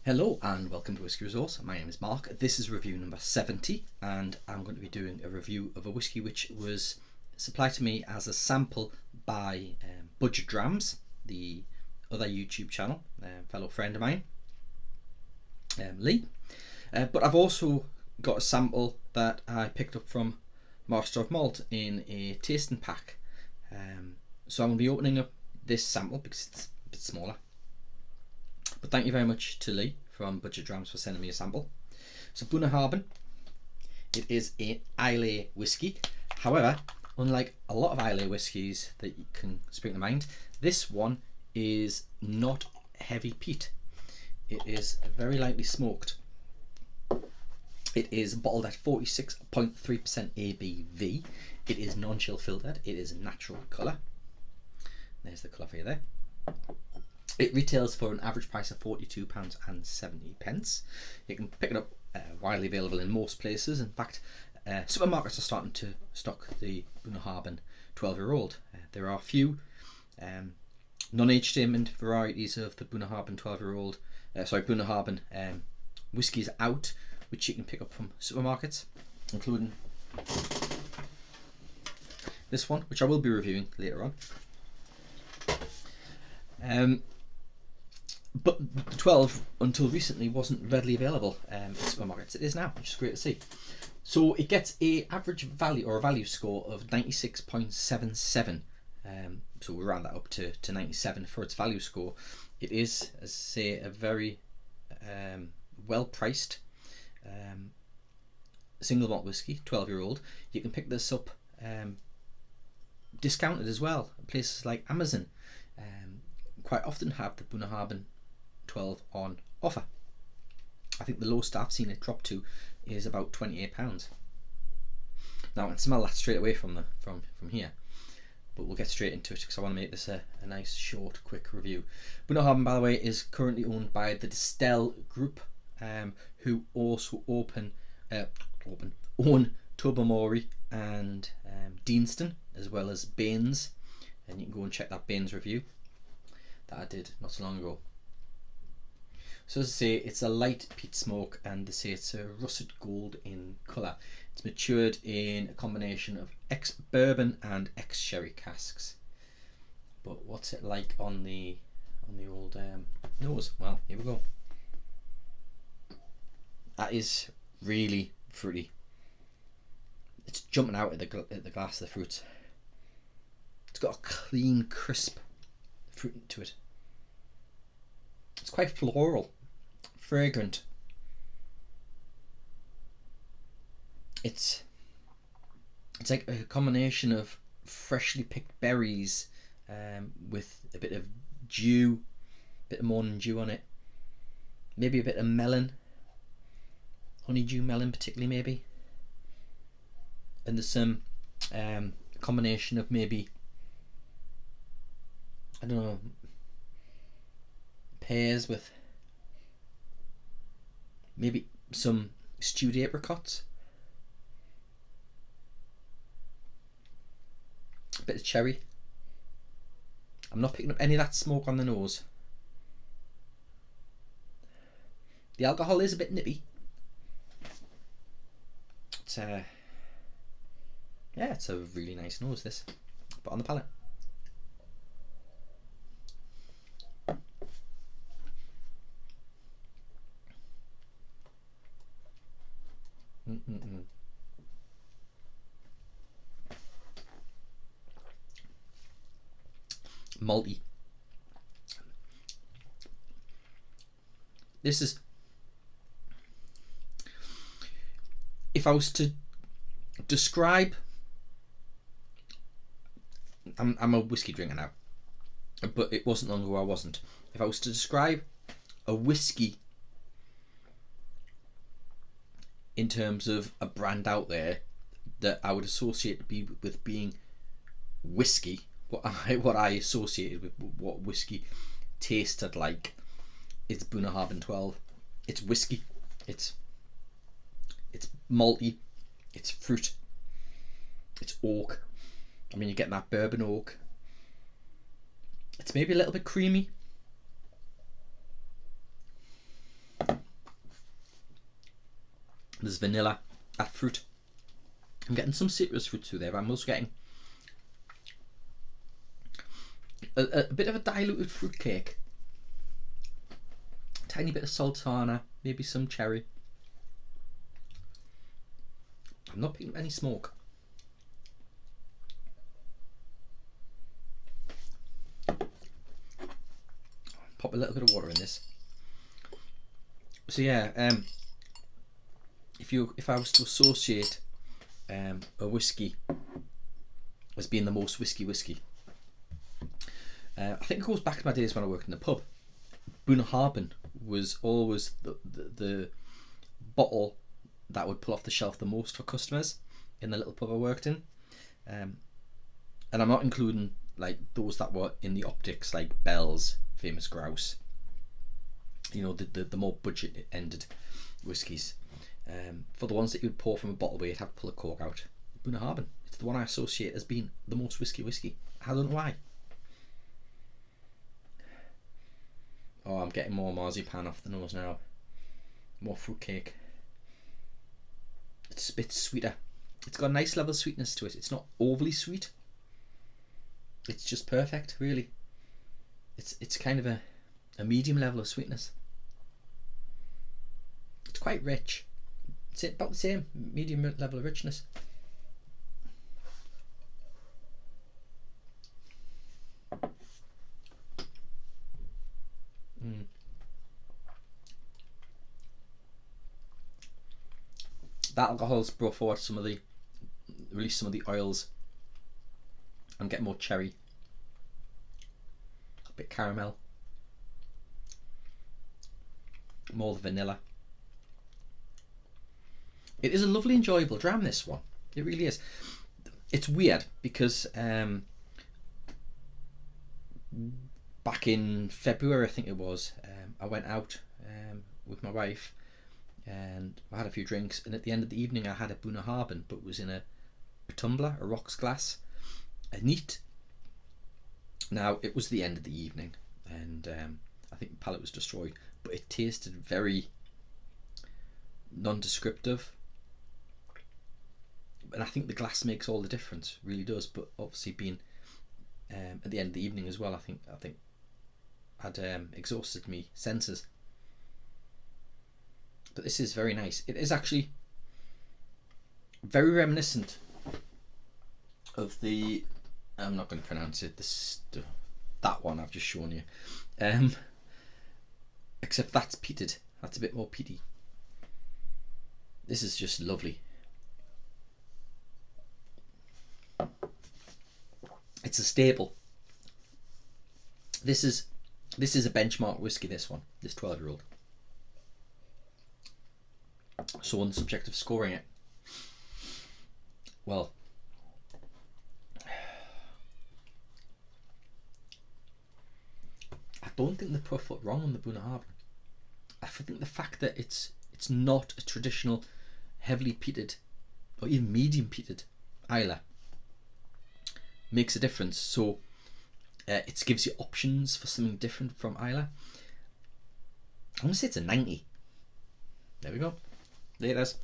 Hello and welcome to Whisky Resource. My name is Mark. This is review number 70 and I'm going to be doing a review of a whisky which was supplied to me as a sample by Budget Drams, the other YouTube channel, fellow friend of mine, Lee. But I've also got a sample that I picked up from Master of Malt in a tasting pack. So I'm going to be opening up this sample because it's a bit smaller. But thank you very much to Lee from Budget Drams for sending me a sample. So Bunnahabhain, it is an Islay whisky. However, unlike a lot of Islay whiskies that you can spring to mind, this one is not heavy peat. It is very lightly smoked. It is bottled at 46.3% ABV. It is non-chill filtered. It is natural colour. There's the colour for you there. It retails for an average price of £42.70. You can pick it up widely available in most places. In fact, supermarkets are starting to stock the Bunnahabhain 12-year-old. There are a few non-age statement varieties of the Bunnahabhain 12-year-old, Bunnahabhain whiskies out, which you can pick up from supermarkets, including this one, which I will be reviewing later on. But the 12 until recently wasn't readily available in supermarkets. It is now, which is great to see. So it gets a average value or a value score of 96.77. So we'll round that up to 97 for its value score. It is, as I say, a very well priced single malt whiskey, 12-year-old. You can pick this up discounted as well. Places like Amazon quite often have the Bunnahabhain 12 on offer. I think the lowest I've seen it drop to is about £28. Now I can smell that straight away from here, but we'll get straight into it because I want to make this a nice short quick review. Bunnahabhain, by the way, is currently owned by the Distell Group, who also own Tobermory and Deanston, as well as Baines, and you can go and check that Baines review that I did not so long ago. So as I say, it's a light peat smoke, and they say it's a russet gold in colour. It's matured in a combination of ex-bourbon and ex-sherry casks. But what's it like on the old nose? Well, here we go. That is really fruity. It's jumping out at the glass of the fruits. It's got a clean, crisp fruit to it. It's quite floral, fragrant. It's like a combination of freshly picked berries with a bit of dew, a bit of morning dew on it, maybe a bit of melon, honeydew melon particularly maybe, and there's some combination of maybe, I don't know, pears with maybe some stewed apricots, a bit of cherry. I'm not picking up any of that smoke on the nose. The alcohol is a bit nippy. It's yeah, it's a really nice nose, this, but on the palate. Malty. This is, if I was to describe, I'm a whiskey drinker now, but it wasn't long ago I wasn't. If I was to describe a whiskey in terms of a brand out there that I would associate with being whiskey, what I associated with what whiskey tasted like, is Bunnahabhain 12. It's whiskey. It's malty. It's fruit. It's oak. I mean, you're getting that bourbon oak. It's maybe a little bit creamy. There's vanilla, that fruit. I'm getting some citrus fruit through there, but I'm also getting a bit of a diluted fruit cake. Tiny bit of sultana, maybe some cherry. I'm not picking up any smoke. Pop a little bit of water in this. So yeah, if I was to associate a whiskey as being the most whiskey, I think it goes back to my days when I worked in the pub. Bunnahabhain was always the bottle that would pull off the shelf the most for customers in the little pub I worked in, and I'm not including like those that were in the optics, like Bell's Famous Grouse, you know, the more budget ended whiskies. For the ones that you'd pour from a bottle where you'd have to pull a cork out, Bunnahabhain, it's the one I associate as being the most whiskey. I don't know why. Oh, I'm getting more marzipan off the nose now. More fruitcake. It's a bit sweeter. It's got a nice level of sweetness to it. It's not overly sweet. It's just perfect, really. It's kind of a medium level of sweetness. It's quite rich. It's about the same medium level of richness. That alcohol's brought forward release some of the oils and get more cherry, a bit caramel, more the vanilla. It is a lovely, enjoyable dram, this one. It really is. It's weird because back in February, I think it was, I went out with my wife and I had a few drinks, and at the end of the evening I had a Bunnahabhain, but it was in a tumbler, a rocks glass, a neat. Now it was the end of the evening and I think the palate was destroyed, but it tasted very non-descriptive, and I think the glass makes all the difference, really does. But obviously being at the end of the evening as well, I think I'd exhausted me senses. But this is very nice. It is actually very reminiscent of the, I'm not going to pronounce it, that one I've just shown you, except that's peated. That's a bit more peaty. This is just lovely. It's a staple. This is a benchmark whiskey, this one, this 12-year-old. So on the subject of scoring it, well, I don't think they put a foot wrong on the Bunnahabhain. I think the fact that it's not a traditional heavily peated or even medium peated Islay makes a difference. So it gives you options for something different from Islay. I'm going to say it's a 90. There we go. There it is.